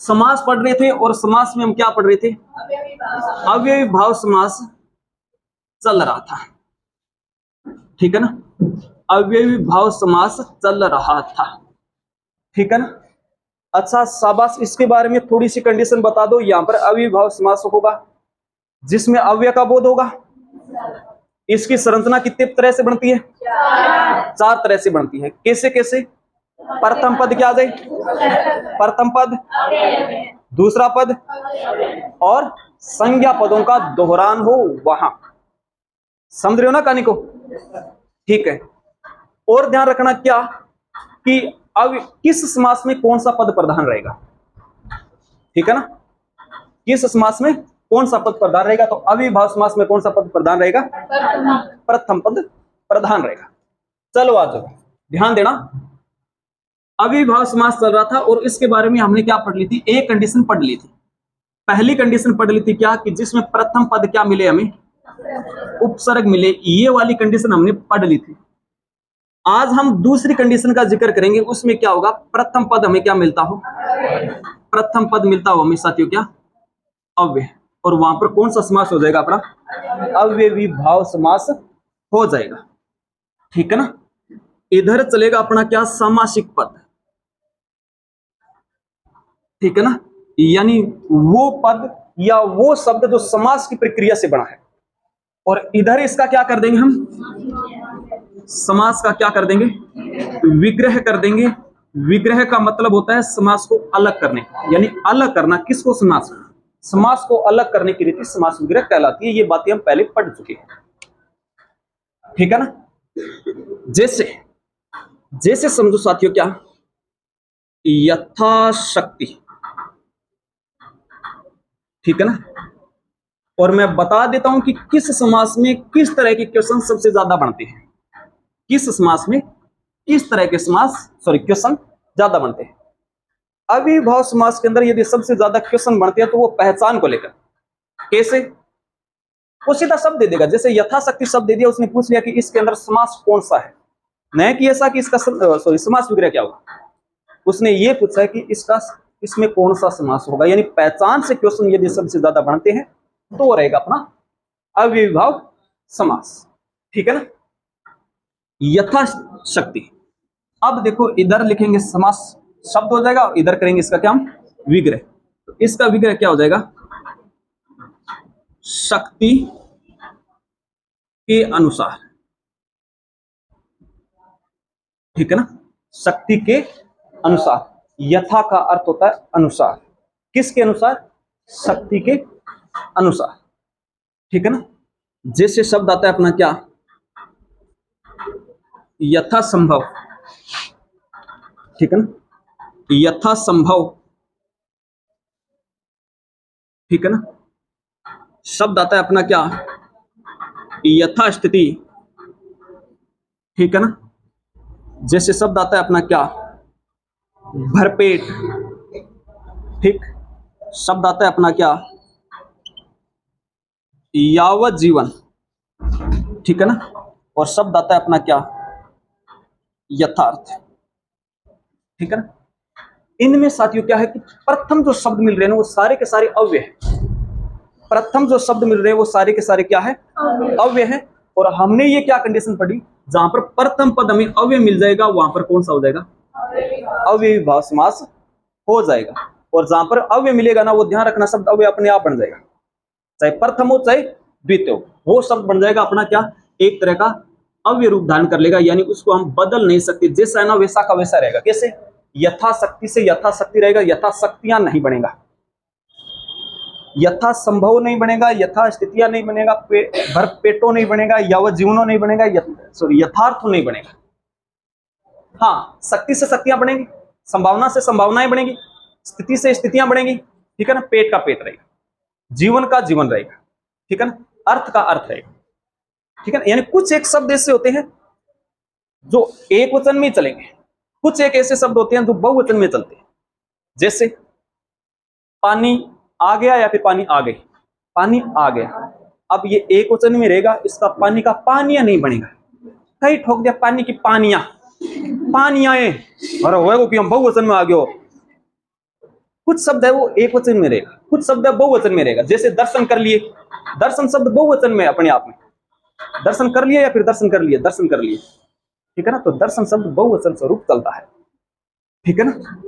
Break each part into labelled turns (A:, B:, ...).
A: समास पढ़ रहे थे और समास में हम क्या पढ़ रहे थे? अव्ययी भाव समास चल रहा था, ठीक है ना। अव्ययी भाव समास चल रहा था, ठीक है ना। अच्छा शाबाश, इसके बारे में थोड़ी सी कंडीशन बता दो। यहां पर अव्ययी भाव समास होगा जिसमें अव्यय का बोध होगा। इसकी संरचना कितने तरह से बनती है? 4 तरह से बनती है। कैसे कैसे? प्रथम पद क्या आ जाए? प्रथम पद, दूसरा पद और संज्ञा पदों का दोहरान हो वहां। समझ रहे हो ना कहानी को? ठीक है। और ध्यान रखना क्या कि अब किस समास में कौन सा पद प्रधान रहेगा, ठीक है ना। किस समास में कौन सा पद प्रधान रहेगा? तो अविभाव समास में कौन सा पद प्रधान रहेगा? प्रथम पद प्रधान रहेगा। चलो आ जाओ, ध्यान देना। अविभाव समास चल रहा था और इसके बारे में हमने क्या पढ़ ली थी? एक कंडीशन पढ़ ली थी। पहली कंडीशन पढ़ ली थी क्या कि जिसमें प्रथम पद क्या मिले? हमें उपसर्ग मिले। ये वाली कंडीशन हमने पढ़ ली थी। आज हम दूसरी कंडीशन का जिक्र करेंगे। उसमें क्या होगा? प्रथम पद हमें क्या मिलता हो? प्रथम पद मिलता हो हमें साथियों क्या? अव्यय। और वहां पर कौन सा समास हो जाएगा अपना? अव्ययी भाव समास हो जाएगा, ठीक है ना। इधर चलेगा अपना क्या? सामासिक पद, ठीक है ना। यानी वो पद या वो शब्द जो समास की प्रक्रिया से बना है। और इधर इसका क्या कर देंगे हम? समास का क्या कर देंगे? विग्रह कर देंगे। विग्रह का मतलब होता है समास को अलग करने, यानी अलग करना। किसको? समास को। समास को अलग करने की रीति समास विग्रह कहलाती है। ये बातें हम पहले पढ़ चुके हैं, ठीक है ना। जैसे जैसे समझो साथियों क्या? यथाशक्ति, ठीक है ना। और मैं बता देता हूं कि किस समास में किस तरह के क्वेश्चन सबसे ज्यादा बनते हैं। किस समास में किस तरह के क्वेश्चन ज्यादा बनते हैं। अविभाव समास के अंदर यदि सबसे ज्यादा क्वेश्चन बनते हैं तो वो पहचान को लेकर। कैसे? वो सीधा शब्द दे देगा। जैसे यथाशक्ति शब्द दे दिया, उसने पूछ लिया कि इसके अंदर समास कौन सा है, नहीं कि ऐसा कि इसका समास विग्रह क्या होगा। उसने ये पूछा है कि इसमें कौन सा समास होगा। यानी पहचान से क्वेश्चन यदि सबसे ज्यादा बनते हैं तो वो रहेगा अपना अविभाव समास, ठीक है ना। यथाशक्ति। अब देखो इधर लिखेंगे समास शब्द हो जाएगा, इधर करेंगे इसका क्या? हम विग्रह। तो इसका विग्रह क्या हो जाएगा? शक्ति के अनुसार, ठीक है ना। शक्ति के अनुसार। यथा का अर्थ होता है अनुसार। किसके अनुसार? शक्ति के अनुसार, ठीक है ना। जैसे शब्द आता है अपना क्या? यथा संभव, ठीक है ना। यथा संभव, ठीक है ना। शब्द आता है अपना क्या? यथा स्थिति, ठीक है ना। जैसे शब्द आता है अपना क्या? भरपेट, ठीक। शब्द आता है अपना क्या? यावत जीवन, ठीक है ना। और शब्द आता है अपना क्या? यथार्थ, ठीक है ना। इनमें साथियों क्या है कि प्रथम जो शब्द मिल रहे हैं वो सारे के सारे अव्यय हैं। प्रथम जो शब्द मिल रहे हैं वो सारे के सारे क्या है? अव्यय है। और हमने ये क्या कंडीशन पढ़ी? जहां पर प्रथम पद हमें अव्यय मिल जाएगा वहां पर कौन सा हो जाएगा? अव्ययी भाव समास हो जाएगा। और जहां पर अव्यय मिलेगा ना, वो ध्यान रखना शब्द अव्यय अपने आप बन जाएगा। चाहे प्रथम हो चाहे द्वितीय हो, वो शब्द बन जाएगा अपना क्या? एक तरह का अव्यय रूप धारण कर लेगा। यानी उसको हम बदल नहीं सकते। जैसा है ना वैसा का वैसा रहेगा। कैसे? यथाशक्ति से यथाशक्ति रहेगा, यथाशक्तियां नहीं बनेगा। यथा संभव नहीं बनेगा, यथा स्थितियां नहीं बनेगा, भर पेटो नहीं बनेगा, यावत जीवनो नहीं बनेगा, यथार्थ नहीं बनेगा। हाँ, शक्ति से शक्तियां बनेगी, संभावना से संभावनाएं बनेगी, स्थिति से स्थितियां बनेगी, ठीक है ना। पेट का पेट रहेगा, जीवन का जीवन रहेगा, ठीक है ना। अर्थ का अर्थ रहेगा, ठीक है ना। यानी कुछ एक शब्द ऐसे होते हैं जो एक वचन में चलेंगे, कुछ एक ऐसे शब्द होते हैं जो बहुवचन में चलते हैं। जैसे पानी आ गया या फिर पानी आ गई। पानी आ गया, अब ये एक वचन में रहेगा, इसका पानी का पानिया नहीं बनेगा। कहीं ठोक दिया पानी की पानिया, पानियाए, अरे वो कि हम बहुवचन में आ गए हो। कुछ शब्द है वो एक वचन में रहेगा, कुछ शब्द है बहुवचन में रहेगा। जैसे दर्शन कर लिए, दर्शन शब्द बहुवचन में अपने आप में, दर्शन कर लिए या फिर दर्शन कर लिए, दर्शन कर लिए, ठीक है ना। तो दर्शन शब्द बहुवचन स्वरूप चलता है, ठीक है ना।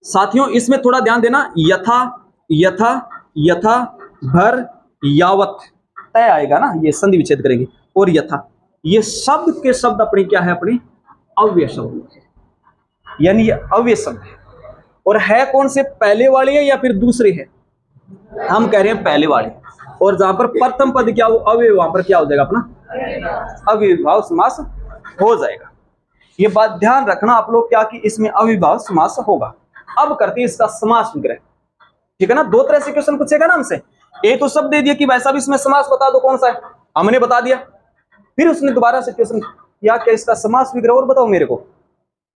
A: साथियों इसमें थोड़ा ध्यान देना, यथा, यथा, यथा, भर, यावत तय आएगा ना, ये संधि विच्छेद करेंगे। और यथा, ये शब्द के शब्द अपनी क्या है, अपनी अव्यय शब्द, यानी ये अव्यय शब्द है। और है कौन से, पहले वाले है या फिर दूसरे है, हम कह रहे हैं पहले वाले। और जहां पर प्रथम पद क्या हो, अव्यय, वहां पर क्या हो जाएगा, अपना अविभाव समास हो जाएगा। ये बात ध्यान रखना आप लोग क्या, कि इसमें अविभाव समास होगा। अब करते हैं इसका समास विग्रह, ठीक है ना। दो तरह से क्वेश्चन पूछेगा ना हमसे, एक तो शब्द दे दिया कि वैसा भी इसमें समास बता दो कौन सा है, हमने बता दिया, फिर उसने दोबारा से क्वेश्चन किया क्या इसका समास विग्रह और बताओ मेरे को।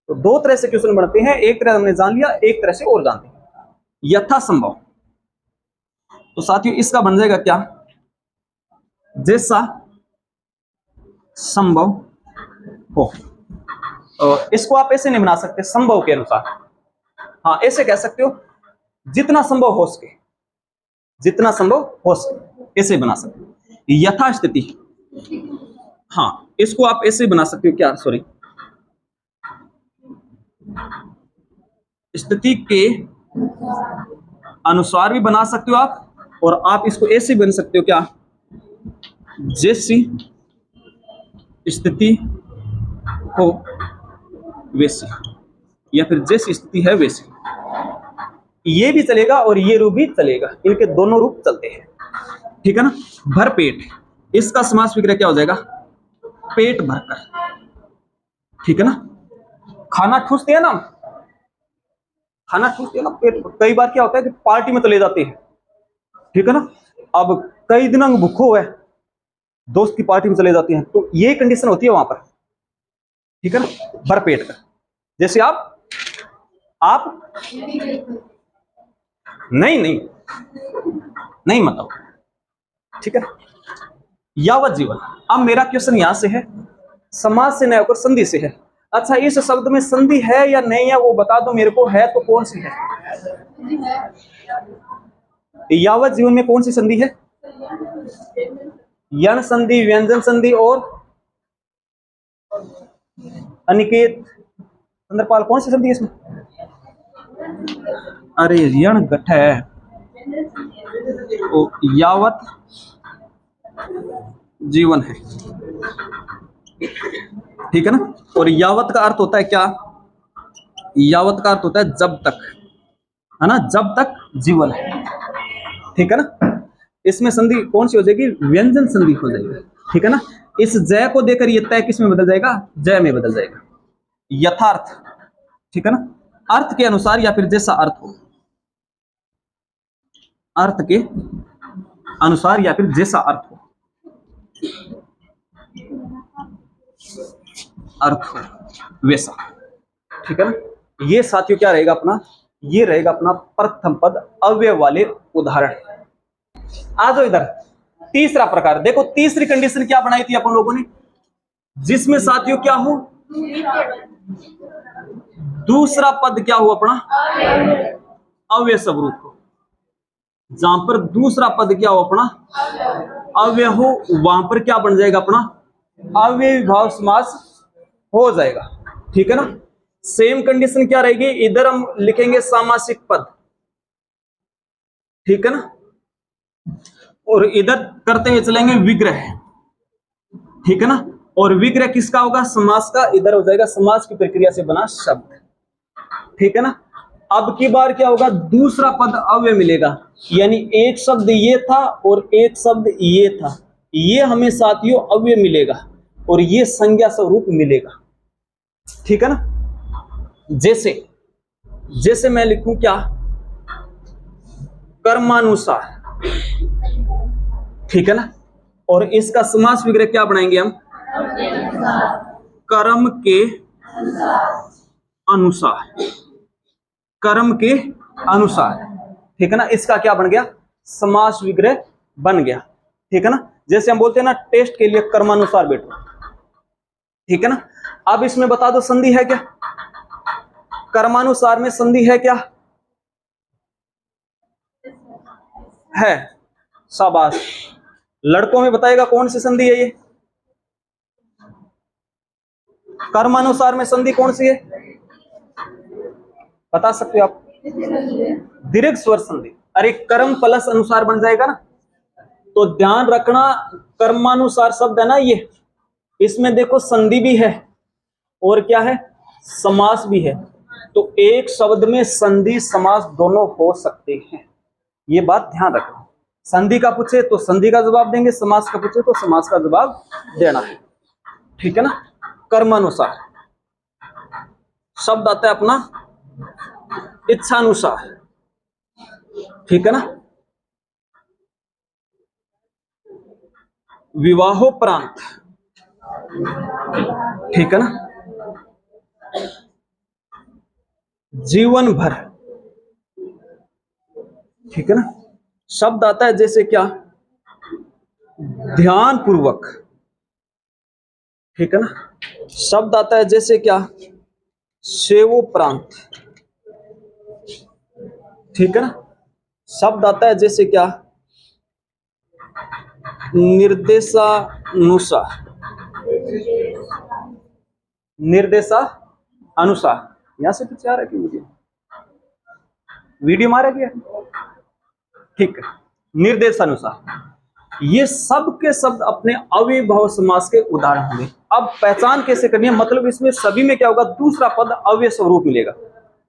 A: तो दो तरह से क्वेश्चन बनते हैं, एक तरह हमने जान लिया, एक तरह से और जानते हैं, यथासंभव। तो साथियों इसका बन जाएगा क्या, जैसा संभव हो। इसको आप ऐसे नहीं बना सकते संभव के अनुसार, हाँ ऐसे कह सकते हो जितना संभव हो सके, जितना संभव हो सके ऐसे बना सकते हो। यथास्थिति, हाँ इसको आप ऐसे बना सकते हो, क्या सॉरी, स्थिति के अनुसार भी बना सकते हो आप, और आप इसको ऐसे बन सकते हो क्या, जैसी स्थिति हो वैसी, या फिर जैसी स्थिति है वैसी, ये भी चलेगा और ये रूप भी चलेगा, इनके दोनों रूप चलते हैं, ठीक है ना। भरपेट, इसका समास विग्रह क्या हो जाएगा, पेट भरकर, ठीक है ना। खाना ठूसते हैं ना, खाना ठूसते हैं ना, पेट, कई बार क्या होता है कि पार्टी में चले जाते हैं, ठीक है ना। अब कई दिनों भूखो है, दोस्त की पार्टी में चले जाते हैं, तो ये कंडीशन होती है वहां पर, ठीक है ना, भरपेट का। जैसे आप नहीं नहीं नहीं मतलब, ठीक है। यावत जीवन, अब मेरा क्वेश्चन यहां से है, समाज से नहीं होकर संधि से है। अच्छा इस शब्द में संधि है या नहीं है वो बता दो मेरे को, है तो कौन सी है, यावत जीवन में कौन सी संधि है, यण संधि, व्यंजन संधि और अनिकेत चंद्रपाल, कौन सी संधि है इसमें, अरे यण गठ है, ओ यावत जीवन है, ठीक है ना। और यावत का अर्थ होता है क्या, यावत का अर्थ होता है जब तक, है ना, जब तक जीवन है, ठीक है ना। इसमें संधि कौन सी हो जाएगी, व्यंजन संधि हो जाएगी, ठीक है ना। इस जय को देकर ये तय किस में बदल जाएगा, जय में बदल जाएगा। यथार्थ, ठीक है ना, अर्थ के अनुसार या फिर जैसा अर्थ हो, अर्थ के अनुसार या फिर जैसा अर्थ हो, अर्थ हो वैसा, ठीक है ना। ये साथियों क्या रहेगा अपना, ये रहेगा अपना प्रथम पद अव्यय वाले उदाहरण। आ जाओ इधर, तीसरा प्रकार देखो, तीसरी कंडीशन क्या बनाई थी अपन लोगों ने, जिसमें साथियों क्या हो, दूसरा पद क्या हो अपना अव्यय स्वरूप हो। जहां पर दूसरा पद क्या हो अपना अव्यय हो, वहां पर क्या बन जाएगा अपना अव्यय विभाव समास हो जाएगा, ठीक है ना। सेम कंडीशन क्या रहेगी, इधर हम लिखेंगे सामासिक पद, ठीक है ना, और इधर करते हुए चलेंगे विग्रह, ठीक है ना। और विग्रह किसका होगा, समास का, इधर हो जाएगा समास की प्रक्रिया से बना शब्द, ठीक है ना। अब की बार क्या होगा, दूसरा पद अव्यय मिलेगा, यानी एक शब्द ये था और एक शब्द ये था, ये हमें साथियों अव्यय मिलेगा और ये संज्ञा स्वरूप मिलेगा, ठीक है ना। जैसे मैं लिखूं क्या, कर्मानुसार, ठीक है ना। और इसका समास विग्रह क्या बनाएंगे हम, कर्म के अनुसार, कर्म के अनुसार, ठीक है ना। इसका क्या बन गया, समास विग्रह बन गया, ठीक है ना। जैसे हम बोलते हैं ना टेस्ट के लिए कर्मानुसार बैठो, ठीक है ना। अब इसमें बता दो संधि है क्या, कर्मानुसार में संधि है क्या, है। शाबाश। लड़कों में बताएगा कौन सी संधि है ये? कर्मानुसार में संधि कौन सी है? बता सकते हो आप? दीर्घ स्वर संधि। अरे कर्म प्लस अनुसार बन जाएगा ना, तो ध्यान रखना कर्मानुसार शब्द है ना ये, इसमें देखो संधि भी है और क्या है, समास भी है। तो एक शब्द में संधि समास दोनों हो सकते हैं, ये बात ध्यान रखना। संधि का पूछे तो संधि का जवाब देंगे, समास का पूछे तो समास का जवाब देना है, ठीक है ना। कर्मानुसार शब्द आता है अपना इच्छानुसार, ठीक है ना। विवाहोपरांत, ठीक है ना। जीवन भर, ठीक है ना। शब्द आता है जैसे क्या, ध्यान पूर्वक, ठीक है ना। शब्द आता है जैसे क्या, सेवोपरांत, ठीक है ना। शब्द आता है जैसे क्या, निर्देशानुसार, निर्देशानुसार। यहां से कुछ आ रहा है कि मुझे वीडियो मारा गया, ठीक है। निर्देशानुसार, ये सब के शब्द अपने अव्ययभाव समास के उदाहरण होंगे। अब पहचान कैसे करनी है, मतलब इसमें सभी में क्या होगा, दूसरा पद अव्यय स्वरूप मिलेगा,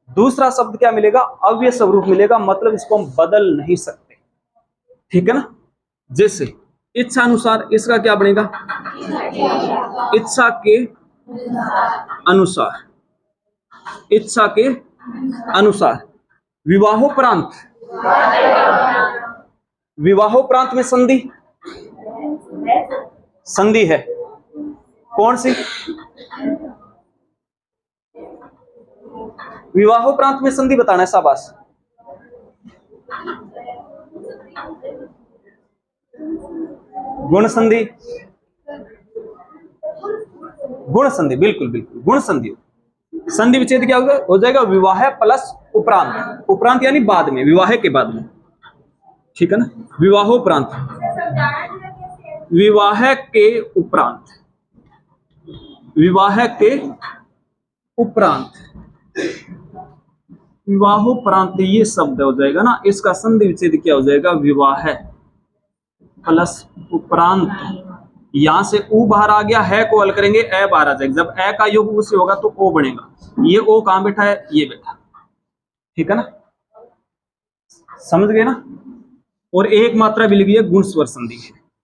A: दूसरा शब्द क्या मिलेगा, अव्यय स्वरूप मिलेगा, मतलब इसको हम बदल नहीं सकते, ठीक है ना। जैसे इच्छा अनुसार, इसका क्या बनेगा, इच्छा के अनुसार, इच्छा के अनुसार। विवाहोपरांत, विवाहोपरांत में संधि, संधि है कौन सी, विवाहोपरांत में संधि बताना है, शाबाश। गुण संधि, गुण संधि, बिल्कुल बिल्कुल गुण संधि। संधि विच्छेद क्या होगा, हो जाएगा विवाह प्लस उपरांत, उपरांत यानी बाद में, विवाह के बाद में, ठीक है ना। विवाहोपरांत, विवाह के उपरांत, विवाह के उपरांत, विवाहोपरांत ये शब्द हो जाएगा ना, इसका संधि विच्छेद क्या हो जाएगा, विवाह प्लस उपरांत। यहां से उ बाहर आ गया, है को हल करेंगे ए बाहर आ जाएगा, जब ए का योग उ से होगा तो ओ बनेगा, ये ओ कहां बैठा है, ये बैठा, ठीक है ना, समझ गए ना। और एक मात्रा भी लिखी है गुण स्वर संधि,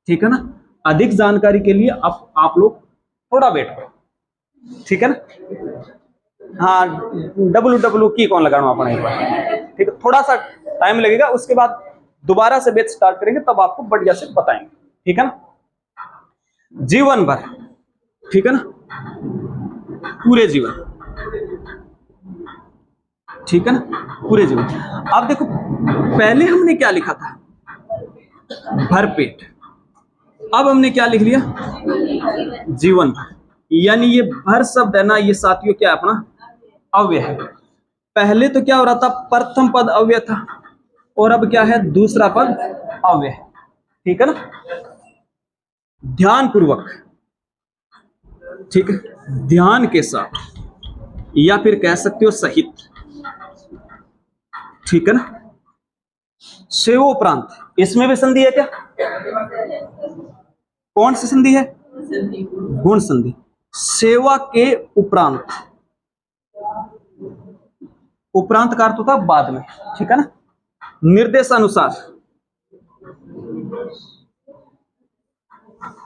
A: ठीक है ना। अधिक जानकारी के लिए आप लोग थोड़ा वेट करो, ठीक है ना। हाँ, WW की कौन लगाना अपना एक बार, ठीक है, थोड़ा सा टाइम लगेगा, उसके बाद दोबारा से बैच स्टार्ट करेंगे, तब आपको बढ़िया से बताएंगे, ठीक है ना। जीवन भर, ठीक है ना, पूरे जीवन, ठीक है ना, पूरे जीवन। अब देखो पहले हमने क्या लिखा था, भरपेट, अब हमने क्या लिख लिया, जीवन भर। यानी ये भर शब्द है ना, ये साथियों क्या है, अपना अव्यय है। पहले तो क्या हो रहा था, प्रथम पद अव्यय था, और अब क्या है, दूसरा पद अव्यय है, ठीक है ना। ध्यान पूर्वक, ठीक है, ध्यान के साथ, या फिर कह सकते हो सहित, ठीक है ना। सेवोपरांत, इसमें भी संधि है क्या, कौन सी संधि है, गुण संधि। सेवा के उपरांत, उपरांत का अर्थ होता है बाद में, ठीक है ना। निर्देशानुसार,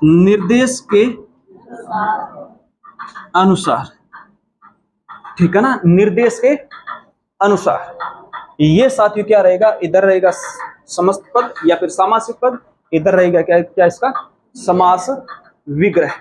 A: निर्देश के अनुसार, ठीक है ना, निर्देश के अनुसार। ये साथियों क्या रहेगा, इधर रहेगा समस्त पद या फिर सामासिक पद, इधर रहेगा क्या, क्या इसका समास विग्रह।